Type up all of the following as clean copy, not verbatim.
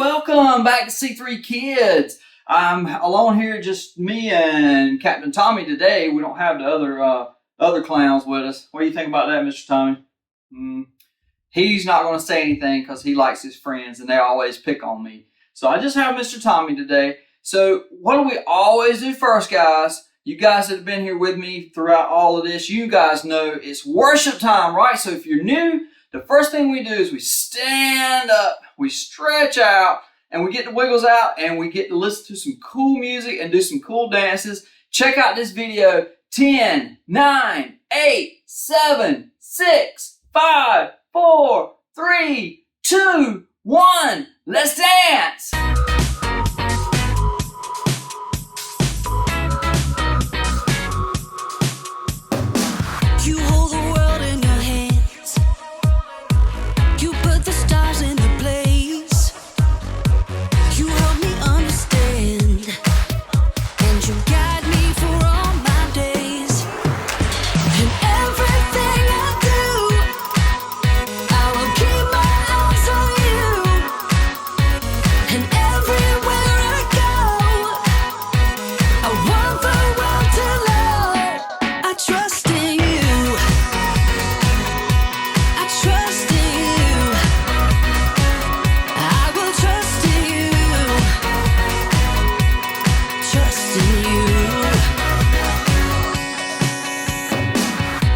welcome back to C3 Kids. I'm alone here, just me and Captain Tommy today. We don't have the other clowns with us. What do you think about that, Mr. Tommy? He's not going to say anything because he likes his friends and they always pick on me. So I just have Mr. Tommy today. So what do we always do first, guys? You guys that have been here with me throughout all of this, you guys know it's worship time, right? So if you're new, the first thing we do is we stand up, we stretch out, and we get the wiggles out, and we get to listen to some cool music and do some cool dances. Check out this video. 10, 9, 8, 7, 6, 5, 4, 3, 2, 1. Let's dance! You hold the world in your hands. You put the stars in the place. You help me understand, and you guide me for all my days. And everything I do, I will keep my eyes on you. And everywhere I go, I want the world to know I trust in you. I trust in you. I will trust in you. Trust in you.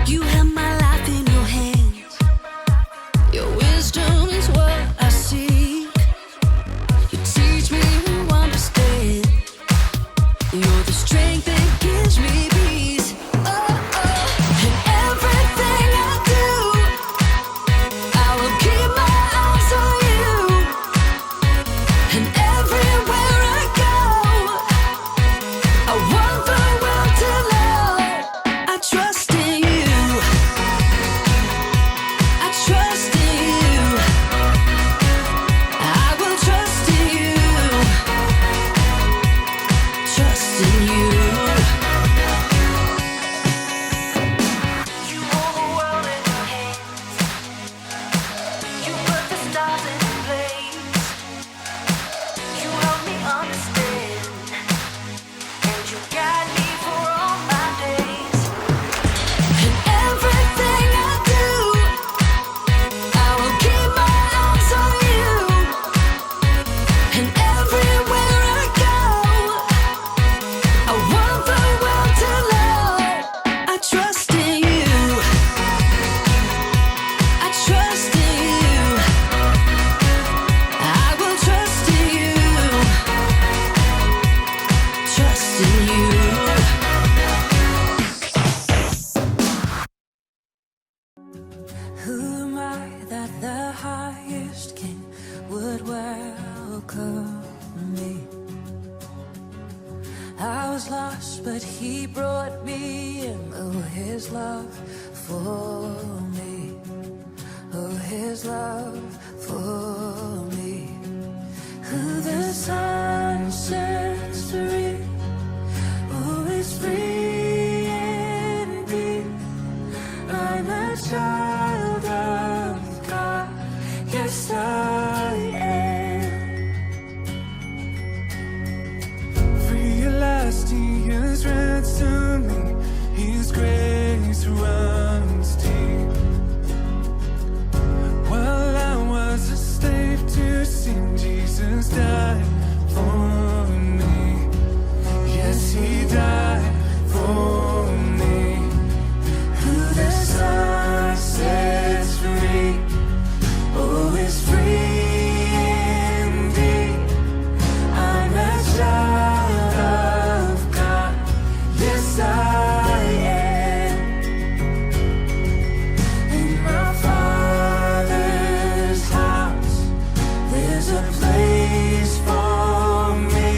You have my life in your hands. Your wisdom is what I seek. You teach me to understand. You're the strength that gives me peace. And everything I do, I will keep my eyes on you. And everywhere I go, I want the world to know I trust in you. I trust in you. I will trust in you. Trust in you. You hold the world in your hands. You put the stars in place. You help me understand, and you guide me for all my days. And everything I do, I will keep my eyes on you. And everywhere I go, I want the world to know I trust in you. I trust in you. I will trust in you. Trust in you. Who am I that the highest king would welcome me? I was lost, but he brought me in. Oh, his love for me. Oh, his love for me. Who the sun sets free, who is free indeed. I'm a child of God, yes I am. Free at last, he has ransomed me. His grace runs deep. While I was a slave to sin, Jesus died for me. Yes, he died for me. Who the Son sets free, oh, is free indeed. I'm a child of God, yes I am. In my Father's house, there's a place for me.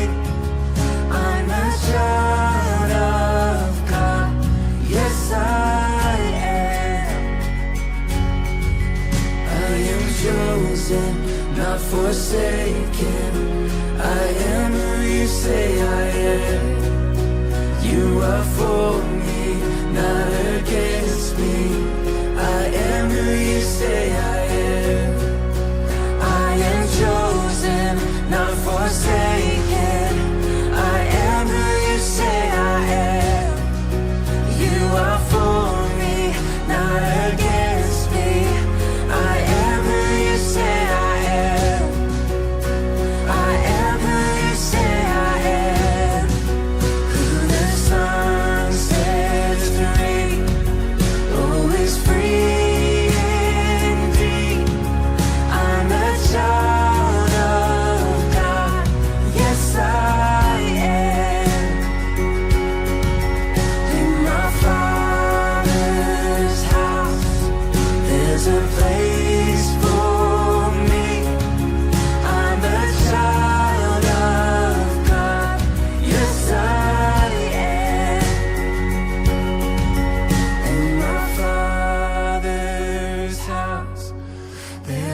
I'm a child of God, yes I am. I am chosen, not forsaken. I am who you say I am. You are for me, not against me. I am who you say I am. I am chosen,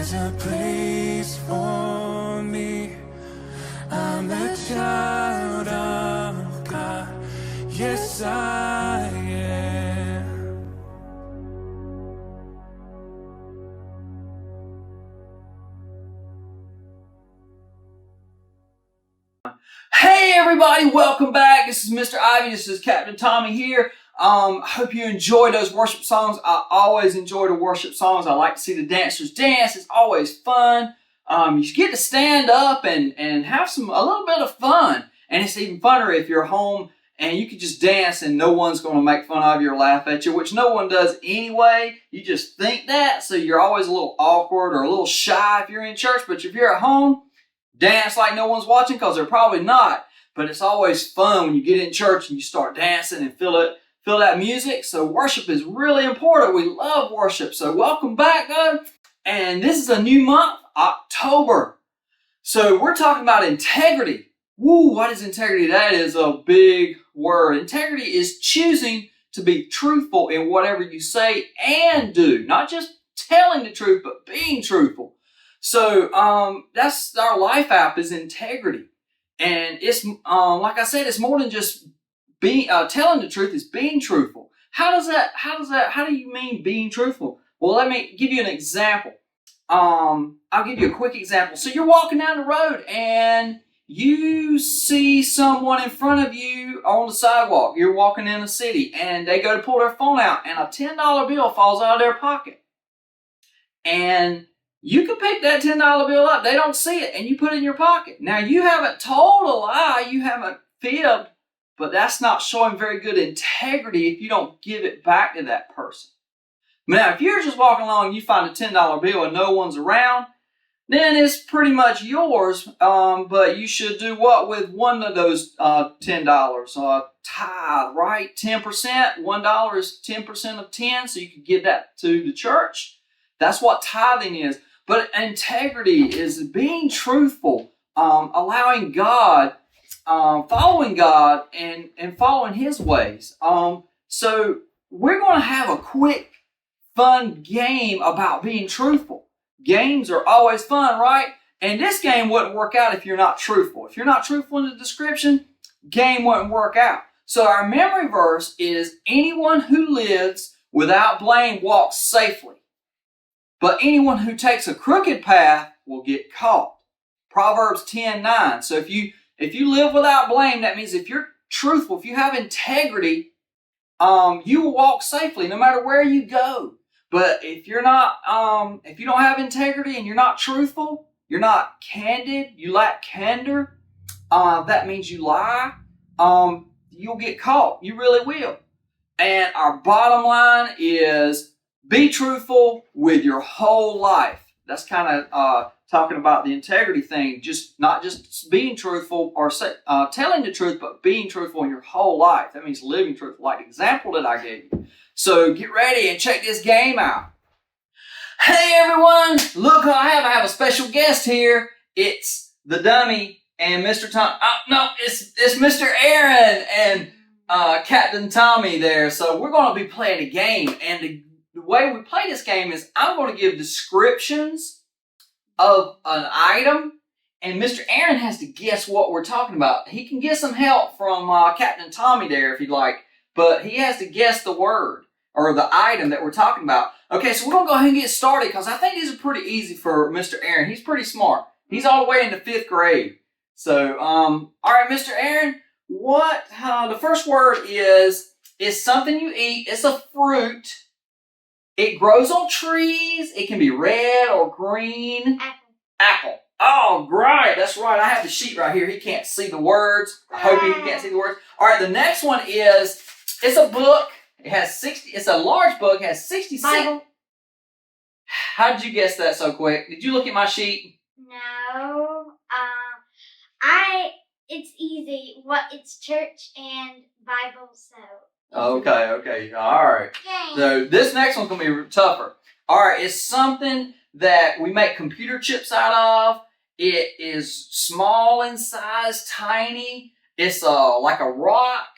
There's a place for me. I'm a child of God. Yes, I am. Hey everybody, welcome back. This is Mr. Ivy. This is Captain Tommy here. I hope you enjoy those worship songs. I always enjoy the worship songs. I like to see the dancers dance. It's always fun. You get to stand up and have a little bit of fun. And it's even funner if you're home and you can just dance and no one's going to make fun of you or laugh at you, which no one does anyway. You just think that, so you're always a little awkward or a little shy if you're in church. But if you're at home, dance like no one's watching, because they're probably not. But it's always fun when you get in church and you start dancing and feel that music. So worship is really important. We love worship. So welcome back, guys. And this is a new month, October. So we're talking about integrity. Woo, what is integrity? That is a big word. Integrity is choosing to be truthful in whatever you say and do. Not just telling the truth, but being truthful. So that's our life app, is integrity. And it's like I said, it's more than just being telling the truth. It's being truthful. How do you mean being truthful? Well, let me give you an example. I'll give you a quick example. So you're walking down the road and you see someone in front of you on the sidewalk. You're walking in a city and they go to pull their phone out and a $10 bill falls out of their pocket. And you can pick that $10 bill up. They don't see it, and you put it in your pocket. Now, you haven't told a lie. You haven't fibbed, but that's not showing very good integrity if you don't give it back to that person. Now, if you're just walking along and you find a $10 bill and no one's around, then it's pretty much yours, but you should do what with one of those $10? Tithe, right? 10%. $1 is 10% of 10, so you can give that to the church. That's what tithing is. But integrity is being truthful, allowing God, following God and following His ways. So we're going to have a quick, fun game about being truthful. Games are always fun, right? And this game wouldn't work out if you're not truthful. If you're not truthful in the description, game wouldn't work out. So our memory verse is, anyone who lives without blame walks safely, but anyone who takes a crooked path will get caught. Proverbs 10:9. So if you live without blame, that means if you're truthful, if you have integrity, you will walk safely no matter where you go. But if you're not, if you don't have integrity and you're not truthful, you're not candid, you lack candor, that means you lie, you'll get caught. You really will. And our bottom line is, be truthful with your whole life. That's kind of talking about the integrity thing. Not just being truthful or telling the truth, but being truthful in your whole life. That means living truthful, like the example that I gave you. So get ready and check this game out. Hey everyone! Look, I have a special guest here. It's the dummy and Mr. Tom. No, it's Mr. Aaron and Captain Tommy there. So we're going to be playing a game, and the way we play this game is I'm going to give descriptions of an item, and Mr. Aaron has to guess what we're talking about. He can get some help from Captain Tommy there if you'd like, but he has to guess the word or the item that we're talking about. Okay, so we're going to go ahead and get started because I think these are pretty easy for Mr. Aaron. He's pretty smart. He's all the way in the 5th grade. So, all right, Mr. Aaron, the first word is something you eat. It's a fruit. It grows on trees. It can be red or green. Apple. Oh, great. That's right. I have the sheet right here. He can't see the words. I hope he can't see the words. All right, the next one is, it's a book. It has 60. It's a large book. It has 66. Bible. How did you guess that so quick? Did you look at my sheet? No. It's easy. It's church and Bible, so. Okay. All right. Okay. So this next one's going to be tougher. All right, it's something that we make computer chips out of. It is small in size, tiny. It's like a rock.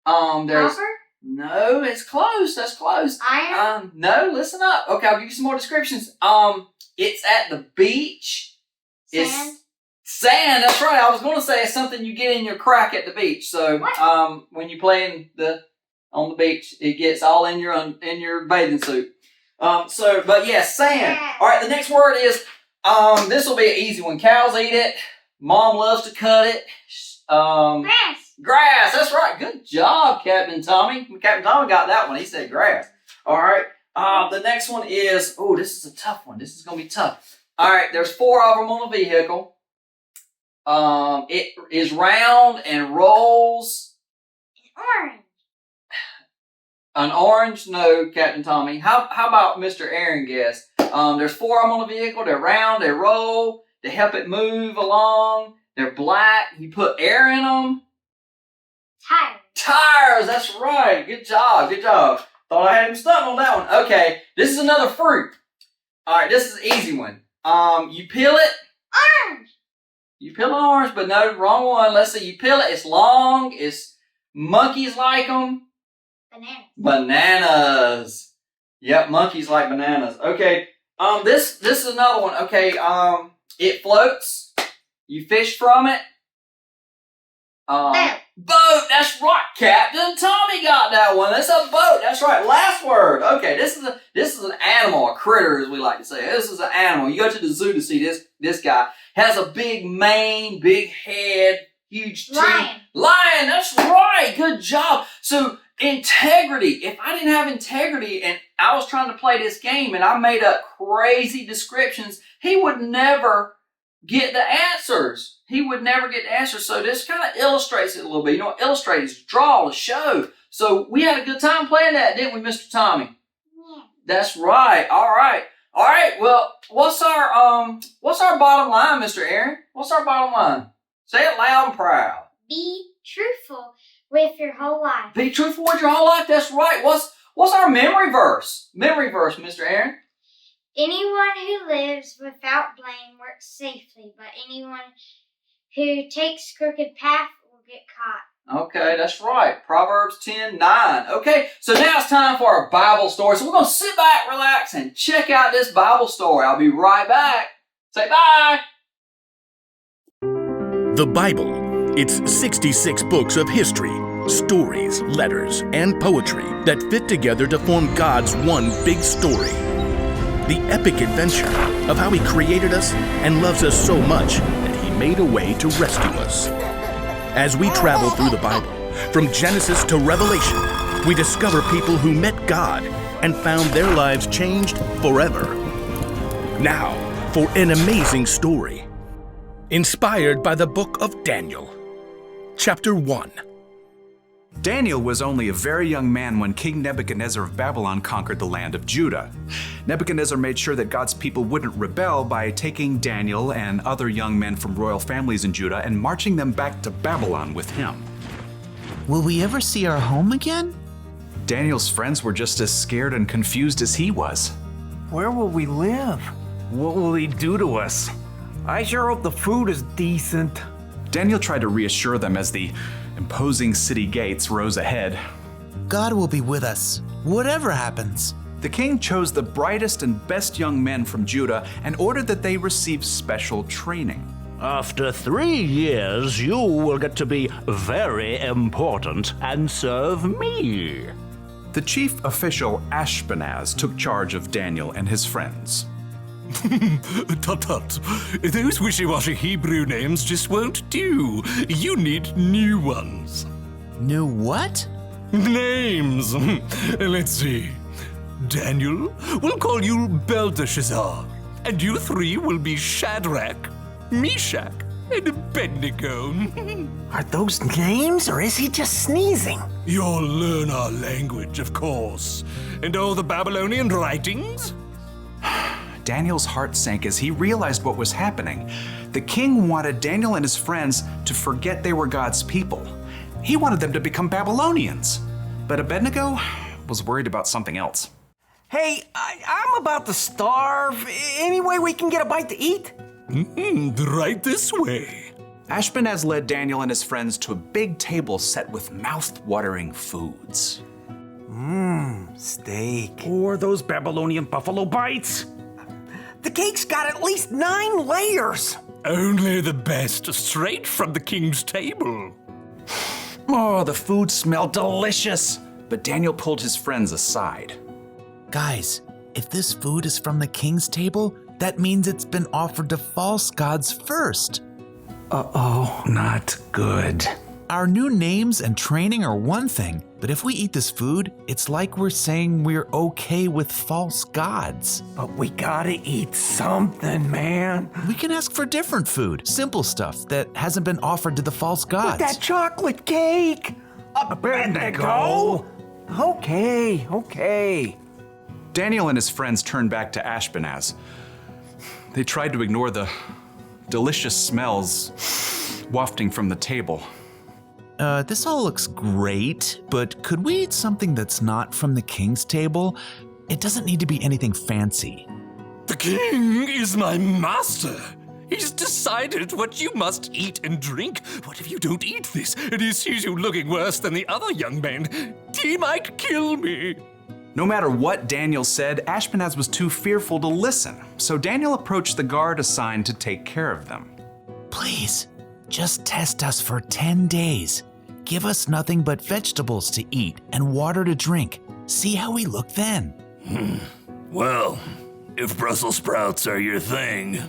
Copper? No, it's close. That's close. Iron? No, listen up. Okay, I'll give you some more descriptions. It's at the beach. Sand? It's sand. That's right. I was going to say it's something you get in your crack at the beach. So, What? when you play on the beach, it gets all in your bathing suit. But yes, sand. Yeah. All right. The next word is this will be an easy one. Cows eat it. Mom loves to cut it. Grass. Grass. That's right. Good job, Captain Tommy. Captain Tommy got that one. He said grass. All right. The next one is, this is a tough one. This is going to be tough. All right. There's 4 of them on a vehicle. It is round and rolls. Orange. An orange? No, Captain Tommy. How about Mr. Aaron guess? There's 4 of them on a vehicle. They're round. They roll. They help it move along. They're black. You put air in them. Tire. Tires. That's right. Good job. Good job. Thought I had him stuck on that one. Okay. This is another fruit. All right. This is an easy one. You peel it. Orange. You peel an orange, but no, wrong one. Let's see. You peel it. It's long. Monkeys like them. Banana. Bananas. Yep, monkeys like bananas. Okay. This is another one. Okay. It floats. You fish from it. Boat. That's right, Captain Tommy got that one. That's a boat. That's right. Last word. Okay. This is an animal, a critter, as we like to say. This is an animal. You go to the zoo to see this guy. Has a big mane, big head, huge teeth. Lion. Lion. That's right. Good job. So integrity. If I didn't have integrity and I was trying to play this game and I made up crazy descriptions, he would never get the answers. He would never get the answers. So this kind of illustrates it a little bit. You know, illustrate is draw, to show. So we had a good time playing that, didn't we, Mr. Tommy? Yeah. That's right. All right. All right. Well, what's our bottom line, Mr. Aaron? What's our bottom line? Say it loud and proud. Be truthful with your whole life. Be truthful with your whole life. That's right. What's our memory verse? Memory verse, Mr. Aaron. Anyone who lives without blame works safely, but anyone who takes crooked path will get caught. Okay, that's right. Proverbs 10:9. Okay, so now it's time for our Bible story. So we're going to sit back, relax, and check out this Bible story. I'll be right back. Say bye. The Bible. It's 66 books of history, stories, letters, and poetry that fit together to form God's one big story. The epic adventure of how He created us and loves us so much that He made a way to rescue us. As we travel through the Bible, from Genesis to Revelation, we discover people who met God and found their lives changed forever. Now, for an amazing story, inspired by the book of Daniel. Chapter 1. Daniel was only a very young man when King Nebuchadnezzar of Babylon conquered the land of Judah. Nebuchadnezzar made sure that God's people wouldn't rebel by taking Daniel and other young men from royal families in Judah and marching them back to Babylon with him. Will we ever see our home again? Daniel's friends were just as scared and confused as he was. Where will we live? What will he do to us? I sure hope the food is decent. Daniel tried to reassure them as the imposing city gates rose ahead. God will be with us, whatever happens. The king chose the brightest and best young men from Judah and ordered that they receive special training. After 3 years, you will get to be very important and serve me. The chief official Ashpenaz took charge of Daniel and his friends. Tut tut. Those wishy-washy Hebrew names just won't do. You need new ones. New what? Names. Let's see. Daniel, we'll call you Belteshazzar. And you 3 will be Shadrach, Meshach, and Abednego. Are those names, or is he just sneezing? You'll learn our language, of course. And all the Babylonian writings? Daniel's heart sank as he realized what was happening. The king wanted Daniel and his friends to forget they were God's people. He wanted them to become Babylonians. But Abednego was worried about something else. Hey, I'm about to starve. Any way we can get a bite to eat? Right this way. Ashpenaz led Daniel and his friends to a big table set with mouth-watering foods. Steak. Or those Babylonian buffalo bites. The cake's got at least 9 layers. Only the best, straight from the king's table. Oh, the food smelled delicious. But Daniel pulled his friends aside. Guys, if this food is from the king's table, that means it's been offered to false gods first. Uh-oh, not good. Our new names and training are one thing, but if we eat this food, it's like we're saying we're okay with false gods. But we gotta eat something, man. We can ask for different food, simple stuff that hasn't been offered to the false gods. That chocolate cake. Abednego. Okay. Daniel and his friends turned back to Ashpenaz. They tried to ignore the delicious smells wafting from the table. This all looks great, but could we eat something that's not from the king's table? It doesn't need to be anything fancy. The king is my master. He's decided what you must eat and drink. What if you don't eat this and he sees you looking worse than the other young men? He might kill me. No matter what Daniel said, Ashpenaz was too fearful to listen, so Daniel approached the guard assigned to take care of them. Please, just test us for 10 days. Give us nothing but vegetables to eat and water to drink. See how we look then. Well, if Brussels sprouts are your thing.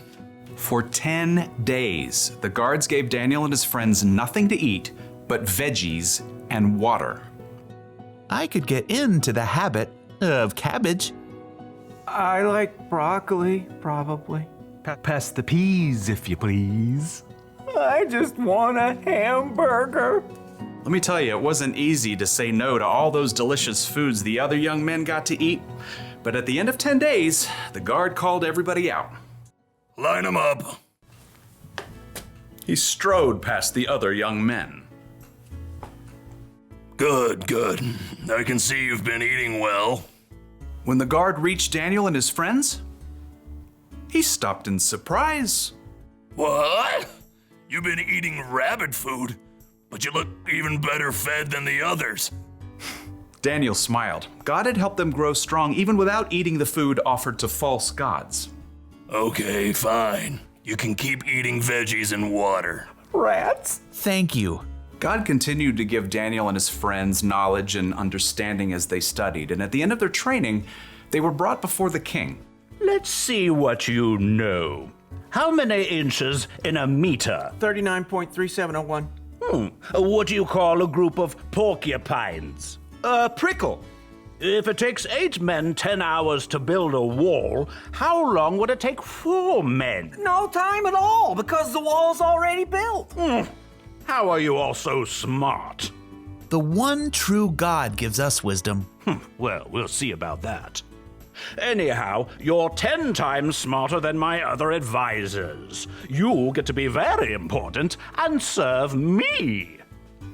For 10 days, the guards gave Daniel and his friends nothing to eat but veggies and water. I could get into the habit of cabbage. I like broccoli, probably. Pass the peas, if you please. I just want a hamburger. Let me tell you, it wasn't easy to say no to all those delicious foods the other young men got to eat. But at the end of 10 days, the guard called everybody out. Line them up. He strode past the other young men. Good. I can see you've been eating well. When the guard reached Daniel and his friends, he stopped in surprise. What? You've been eating rabbit food, but you look even better fed than the others. Daniel smiled. God had helped them grow strong even without eating the food offered to false gods. Okay, fine. You can keep eating veggies and water. Rats? Thank you. God continued to give Daniel and his friends knowledge and understanding as they studied, and at the end of their training, they were brought before the king. Let's see what you know. How many inches in a meter? 39.3701. What do you call a group of porcupines? A prickle. If it takes 8 men 10 hours to build a wall, how long would it take 4 men? No time at all, because the wall's already built. How are you all so smart? The one true God gives us wisdom. Well, we'll see about that. Anyhow, you're 10 times smarter than my other advisors. You get to be very important and serve me.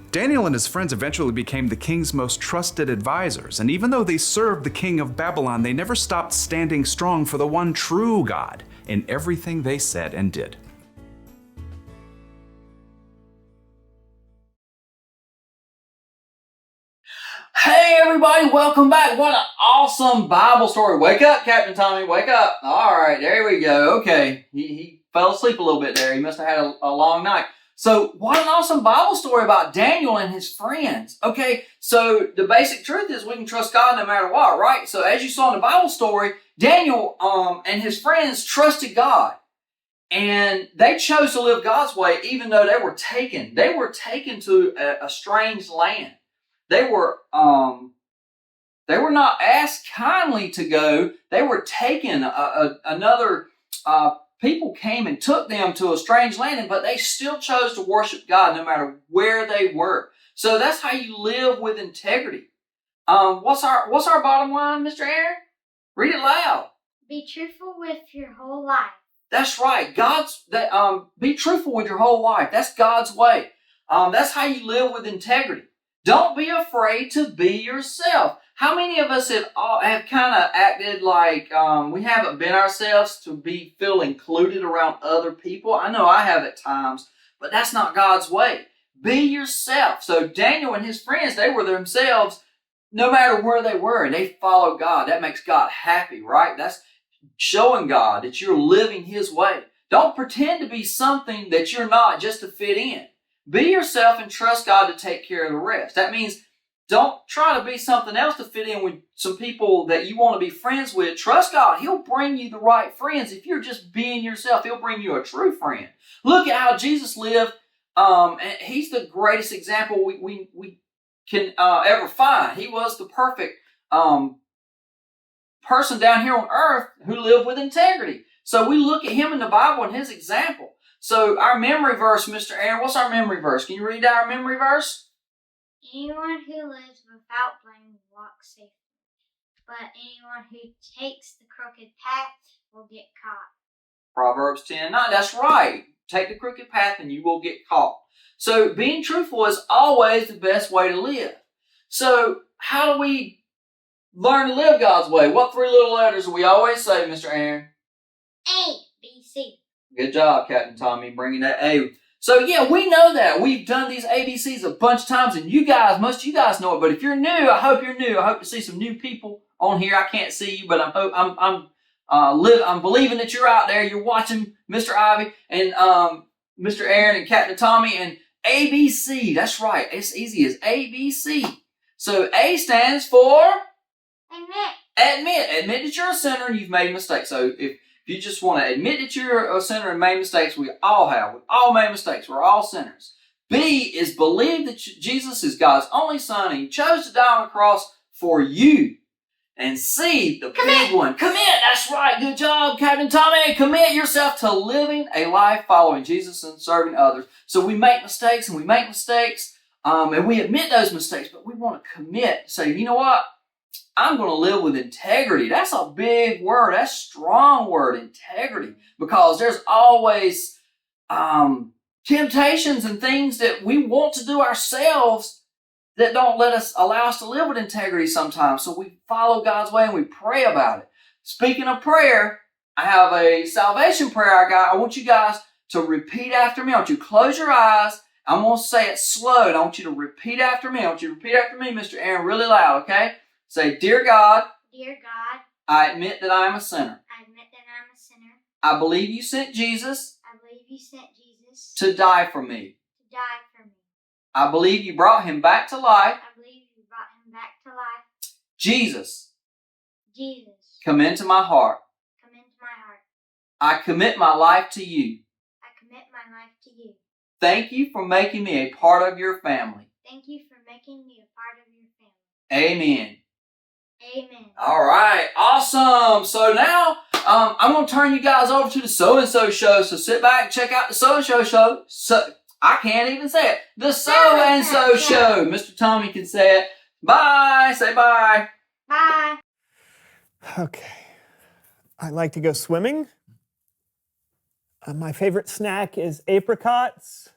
Daniel and his friends eventually became the king's most trusted advisors, and even though they served the king of Babylon, they never stopped standing strong for the one true God in everything they said and did. Hey everybody, welcome back. What an awesome Bible story. Wake up, Captain Tommy, wake up. All right, there we go. Okay, he fell asleep a little bit there. He must have had a long night. So what an awesome Bible story about Daniel and his friends. Okay, so the basic truth is we can trust God no matter what, right? So as you saw in the Bible story, Daniel and his friends trusted God. And they chose to live God's way even though they were taken. They were taken to a strange land. They were not asked kindly to go. They were taken. People came and took them to a strange land, but they still chose to worship God no matter where they were. So that's how you live with integrity. What's our bottom line, Mr. Aaron? Read it loud. Be truthful with your whole life. That's right. Be truthful with your whole life. That's God's way. That's how you live with integrity. Don't be afraid to be yourself. How many of us have kind of acted like we haven't been ourselves to feel included around other people? I know I have at times, but that's not God's way. Be yourself. So Daniel and his friends, they were themselves no matter where they were, and they followed God. That makes God happy, right? That's showing God that you're living His way. Don't pretend to be something that you're not just to fit in. Be yourself and trust God to take care of the rest. That means don't try to be something else to fit in with some people that you want to be friends with. Trust God. He'll bring you the right friends. If you're just being yourself, He'll bring you a true friend. Look at how Jesus lived. And He's the greatest example we can ever find. He was the perfect person down here on earth who lived with integrity. So we look at Him in the Bible and His example. So our memory verse, Mr. Aaron, what's our memory verse? Can you read our memory verse? Anyone who lives without blame will walk safely, but anyone who takes the crooked path will get caught. Proverbs 10:9. That's right. Take the crooked path and you will get caught. So being truthful is always the best way to live. So how do we learn to live God's way? What three little letters do we always say, Mr. Aaron? A, B, C. Good job, Captain Tommy, bringing that A. So yeah, we know that. We've done these ABCs a bunch of times, and most of you guys know it. But if you're new, I hope you're new. I hope to see some new people on here. I can't see you, but I'm believing that you're out there. You're watching Mr. Ivy and Mr. Aaron and Captain Tommy and ABC. That's right. It's easy as ABC. So A stands for admit. Admit that you're a sinner and you've made mistakes. So if you just want to admit that you're a sinner and made mistakes, we all have. We've all made mistakes. We're all sinners. B is believe that Jesus is God's only Son and He chose to die on the cross for you. And C, the big one, commit. That's right. Good job, Captain Tommy. Commit yourself to living a life following Jesus and serving others. So we make mistakes and we admit those mistakes, but we want to commit. Say, you know what? I'm going to live with integrity. That's a big word. That's a strong word, integrity. Because there's always temptations and things that we want to do ourselves that don't allow us to live with integrity sometimes. So we follow God's way and we pray about it. Speaking of prayer, I have a salvation prayer I want you guys to repeat after me. I want you to close your eyes. I'm going to say it slow, and I want you to repeat after me. I want you to repeat after me, Mr. Aaron, really loud, okay? Say, Dear God, I admit that I am a sinner. I believe you sent Jesus to die for me. I believe you brought Him back to life. Jesus, come into my heart. I commit my life to you. Thank you for making me a part of your family. Amen. Amen. All right, awesome. So now I'm going to turn you guys over to the So-and-So Show. So sit back and check out the So-and-So Show. I can't even say it. The So-and-So Show. Mr. Tommy can say it. Bye. Say bye. Bye. Okay. I like to go swimming. My favorite snack is apricots.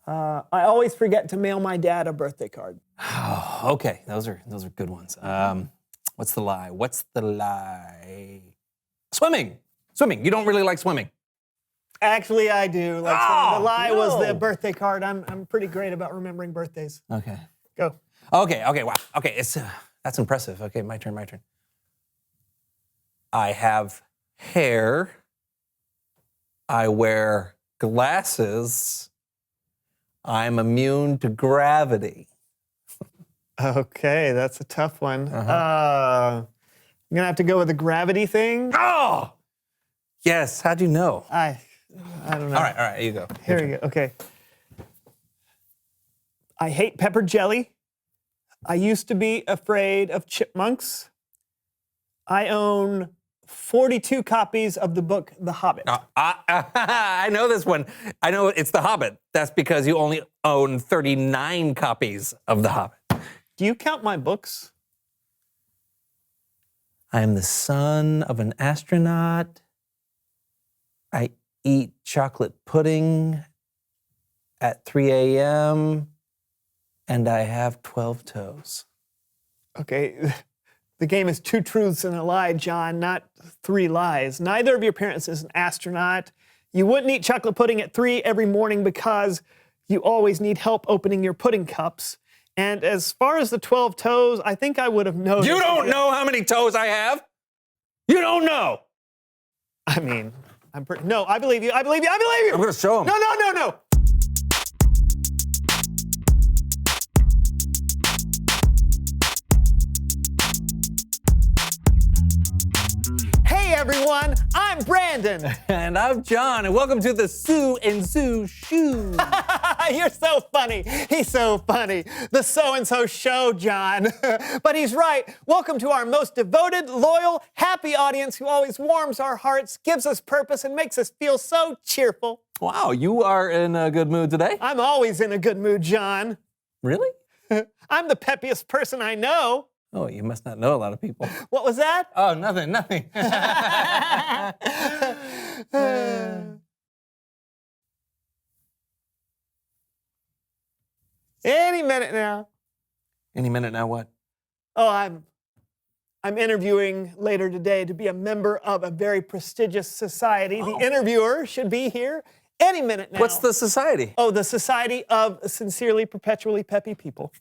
I always forget to mail my dad a birthday card. Oh, okay, those are good ones. What's the lie? Swimming. You don't really like swimming. Actually, I do. Like the lie was the birthday card. I'm pretty great about remembering birthdays. Okay. Go. Okay. Wow. Okay. That's impressive. Okay, my turn. I have hair. I wear glasses. I'm immune to gravity. Okay, that's a tough one. I'm gonna have to go with the gravity thing. Oh, yes. How'd you know? I don't know. All right. You go. Here we go. Okay. I hate pepper jelly. I used to be afraid of chipmunks. I own 42 copies of the book The Hobbit. I know this one. I know it's The Hobbit. That's because you only own 39 copies of The Hobbit. Do you count my books? I am the son of an astronaut. I eat chocolate pudding at 3 a.m. and I have 12 toes. Okay, the game is 2 truths and a lie, John, not 3 lies. Neither of your parents is an astronaut. You wouldn't eat chocolate pudding at 3 every morning because you always need help opening your pudding cups. And as far as the 12 toes, I think I would have noticed. You don't know how many toes I have? You don't know. I mean, no, I believe you. I believe you. I believe you. I'm going to show him. No. Hey everyone, I'm Brandon. And I'm John, and welcome to the Sue and Sue Shoe. You're so funny. He's so funny. The so-and-so show, John. But he's right. Welcome to our most devoted, loyal, happy audience who always warms our hearts, gives us purpose, and makes us feel so cheerful. Wow, you are in a good mood today? I'm always in a good mood, John. Really? I'm the peppiest person I know. Oh, you must not know a lot of people. What was that? Oh, nothing. Any minute now. Any minute now, what? Oh, I'm interviewing later today to be a member of a very prestigious society. The interviewer should be here any minute now. What's the society? Oh, the Society of Sincerely Perpetually Peppy People.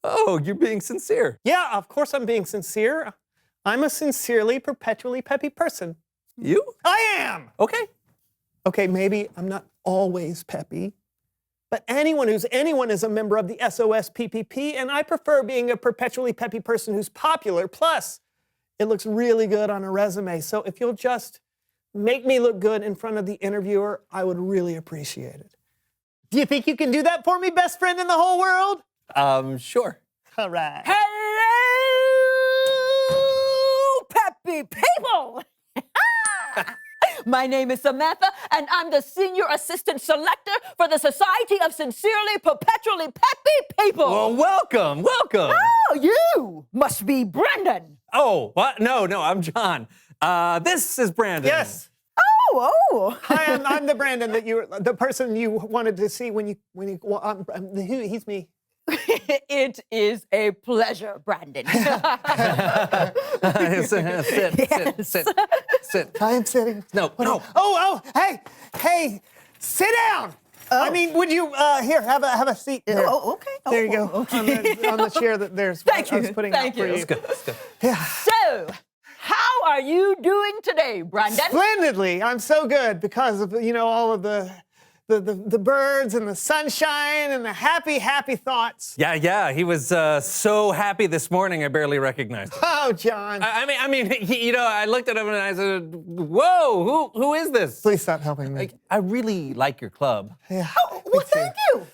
Oh, you're being sincere. Yeah, of course I'm being sincere. I'm a sincerely, perpetually peppy person. You? I am! Okay. Okay, maybe I'm not always peppy, but anyone is a member of the SOS PPP, and I prefer being a perpetually peppy person who's popular. Plus, it looks really good on a resume. So if you'll just make me look good in front of the interviewer, I would really appreciate it. Do you think you can do that for me, best friend in the whole world? Sure. All right. Hello, peppy people! My name is Samantha, and I'm the Senior Assistant Selector for the Society of Sincerely Perpetually Peppy People. Well, welcome. Oh, you must be Brendan. Oh, what? No, I'm John. This is Brandon. Yes. Oh. Hi, I'm the Brandon the person you wanted to see when you, he's me. It is a pleasure, Brandon. Sit. I am sitting. No. Oh, hey, sit down. Oh. I mean, would you, here, have a seat. There. Oh, okay. There you go. Okay. On the chair that there's. Thank I was you. putting Thank out for you. you. Let's go. Yeah. So, how are you doing today, Brandon? Splendidly. I'm so good because of, all of the birds and the sunshine and the happy thoughts. Yeah. He was so happy this morning, I barely recognized him. Oh, John. I mean, I looked at him and I said, "Whoa, who is this?" Please stop helping me. I really like your club. Yeah. Oh, well, thank you.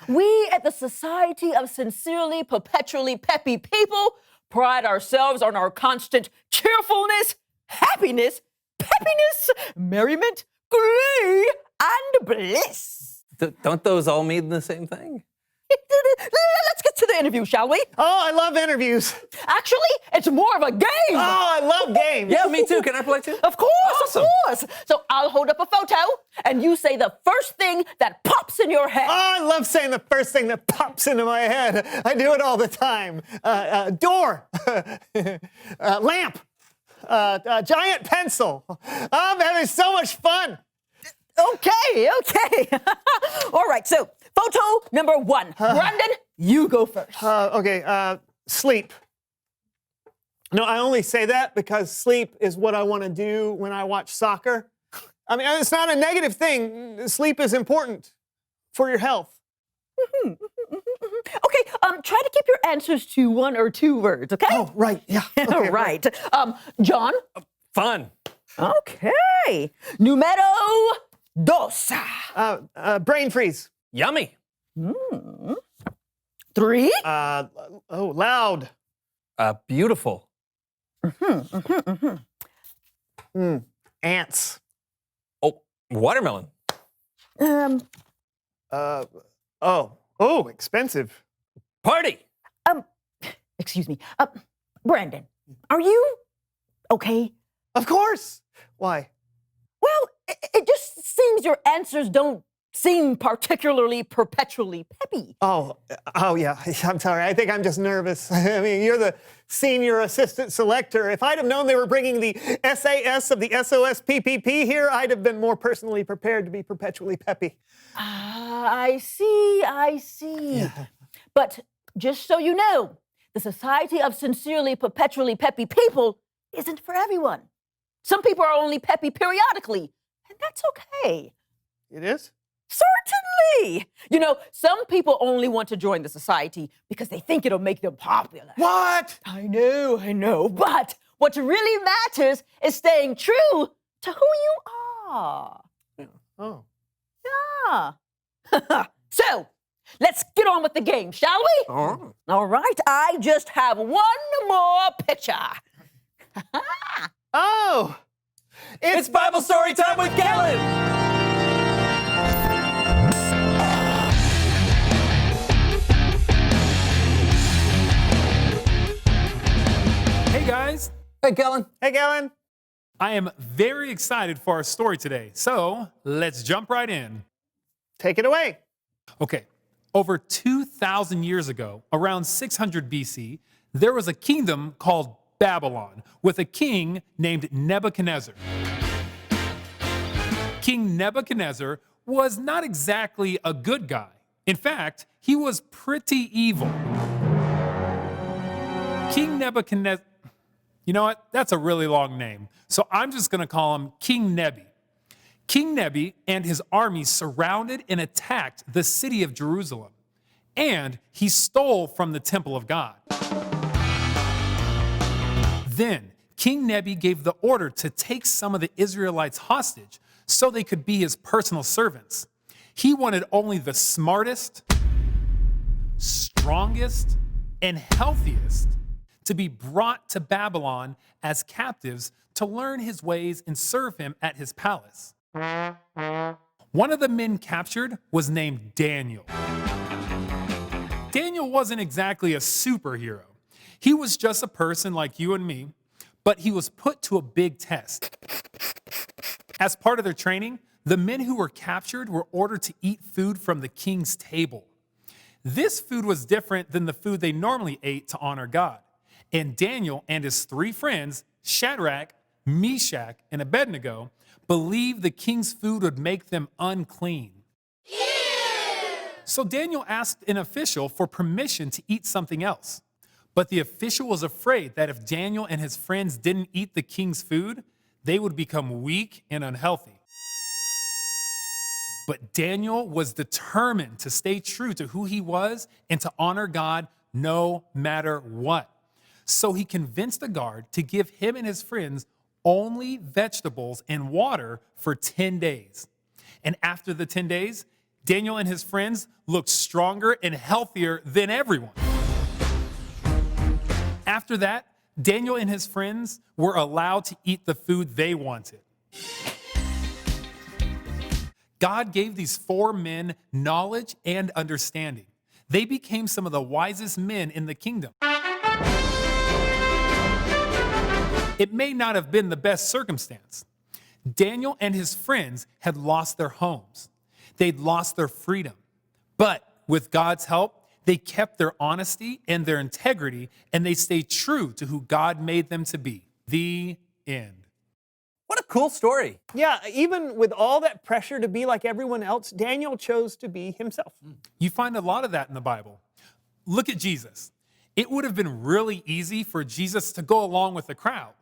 We at the Society of Sincerely Perpetually Peppy People pride ourselves on our constant cheerfulness, happiness, peppiness, merriment, glee, and bliss. Don't those all mean the same thing? Let's get to the interview, shall we? Oh, I love interviews. Actually, it's more of a game. Oh, I love games. Yeah, me too. Can I play too? Of course, Awesome. of course. So I'll hold up a photo, and you say the first thing that pops in your head. Oh, I love saying the first thing that pops into my head. I do it all the time. Door. Lamp. Giant pencil. I'm having so much fun. Okay. All right, so photo number one. Brandon, you go first. Okay, sleep. No, I only say that because sleep is what I want to do when I watch soccer. I mean, it's not a negative thing. Sleep is important for your health. Okay, try to keep your answers to one or two words, okay? Oh, right, yeah. All Okay, right. John? Fun. Okay. Numero dos. Brain freeze. Yummy. 3. Loud. Beautiful. Ants. Oh, watermelon. Expensive. Party. Excuse me. Brandon, are you okay? Of course. Why? Well, it just seems your answers don't seem particularly perpetually peppy. Oh, yeah. I'm sorry. I think I'm just nervous. I mean, you're the senior assistant selector. If I'd have known they were bringing the SAS of the SOS PPP here, I'd have been more personally prepared to be perpetually peppy. I see. Yeah. But just so you know, the Society of Sincerely Perpetually Peppy People isn't for everyone. Some people are only peppy periodically, and that's okay. It is? Certainly. You know, some people only want to join the society because they think it'll make them popular. What? I know. But what really matters is staying true to who you are. Oh. Yeah. So, let's get on with the game, shall we? Oh. All right, I just have one more picture. Oh! It's Bible story time with Elem. Hey guys. Hey, Kellen. Hey, Galen. I am very excited for our story today. So let's jump right in. Take it away. Okay. Over 2,000 years ago, around 600 BC, there was a kingdom called Babylon with a king named Nebuchadnezzar. King Nebuchadnezzar was not exactly a good guy. In fact, he was pretty evil. King Nebuchadnezzar, you know what? That's a really long name. So I'm just going to call him King Nebi. King Nebi and his army surrounded and attacked the city of Jerusalem, and he stole from the temple of God. Then King Nebi gave the order to take some of the Israelites hostage so they could be his personal servants. He wanted only the smartest, strongest, and healthiest to be brought to Babylon as captives to learn his ways and serve him at his palace. One of the men captured was named Daniel. Daniel wasn't exactly a superhero. He was just a person like you and me, but he was put to a big test. As part of their training, the men who were captured were ordered to eat food from the king's table. This food was different than the food they normally ate to honor God. And Daniel and his three friends, Shadrach, Meshach, and Abednego, believed the king's food would make them unclean. So Daniel asked an official for permission to eat something else. But the official was afraid that if Daniel and his friends didn't eat the king's food, they would become weak and unhealthy. But Daniel was determined to stay true to who he was and to honor God no matter what. So he convinced the guard to give him and his friends only vegetables and water for 10 days. And after the 10 days, Daniel and his friends looked stronger and healthier than everyone. After that, Daniel and his friends were allowed to eat the food they wanted. God gave these four men knowledge and understanding. They became some of the wisest men in the kingdom. It may not have been the best circumstance. Daniel and his friends had lost their homes. They'd lost their freedom. But with God's help, they kept their honesty and their integrity, and they stayed true to who God made them to be. The end. What a cool story. Yeah, even with all that pressure to be like everyone else, Daniel chose to be himself. You find a lot of that in the Bible. Look at Jesus. It would have been really easy for Jesus to go along with the crowd,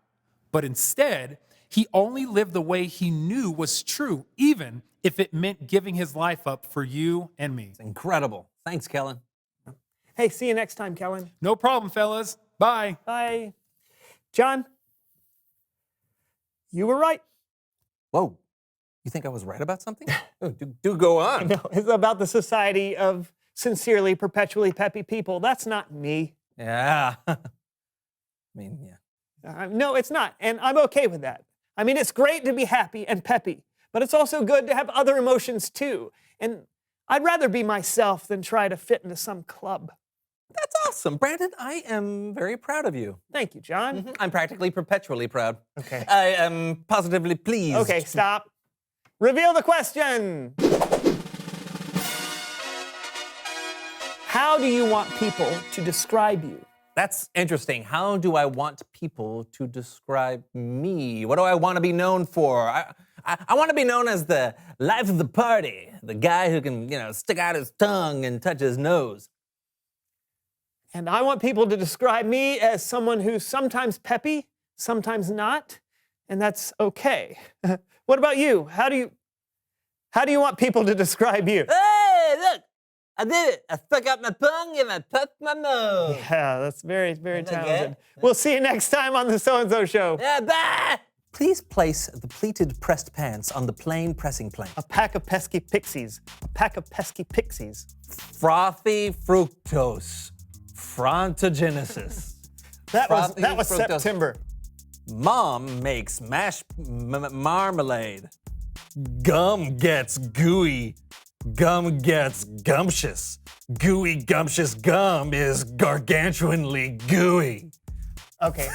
but instead, he only lived the way he knew was true, even if it meant giving his life up for you and me. It's incredible. Thanks, Kellen. Hey, see you next time, Kellen. No problem, fellas. Bye. Bye. John, you were right. Whoa. You think I was right about something? Oh, do go on. No, it's about the Society of Sincerely Perpetually Peppy People. That's not me. Yeah. I mean, yeah. No, it's not. And I'm okay with that. I mean, it's great to be happy and peppy, but it's also good to have other emotions too. And I'd rather be myself than try to fit into some club. That's awesome. Brandon, I am very proud of you. Thank you, John. I'm practically perpetually proud. Okay. I am positively pleased. Okay, stop. Reveal the question. How do you want people to describe you? That's interesting. How do I want people to describe me? What do I want to be known for? I want to be known as the life of the party, the guy who can, stick out his tongue and touch his nose. And I want people to describe me as someone who's sometimes peppy, sometimes not, and that's okay. What about you? How do you want people to describe you? Hey, look! I did it. I stuck out my tongue and I touched my nose. Yeah, that's very, very talented. We'll see you next time on the So-and-So Show. Yeah, bye! Please place the pleated pressed pants on the plain pressing plate. A pack of pesky pixies. A pack of pesky pixies. Frothy fructose. Frontogenesis. That was September. Mom makes mashed marmalade. Gum gets gooey. Gum gets gumptious. Gooey gumptious gum is gargantuanly gooey. Okay.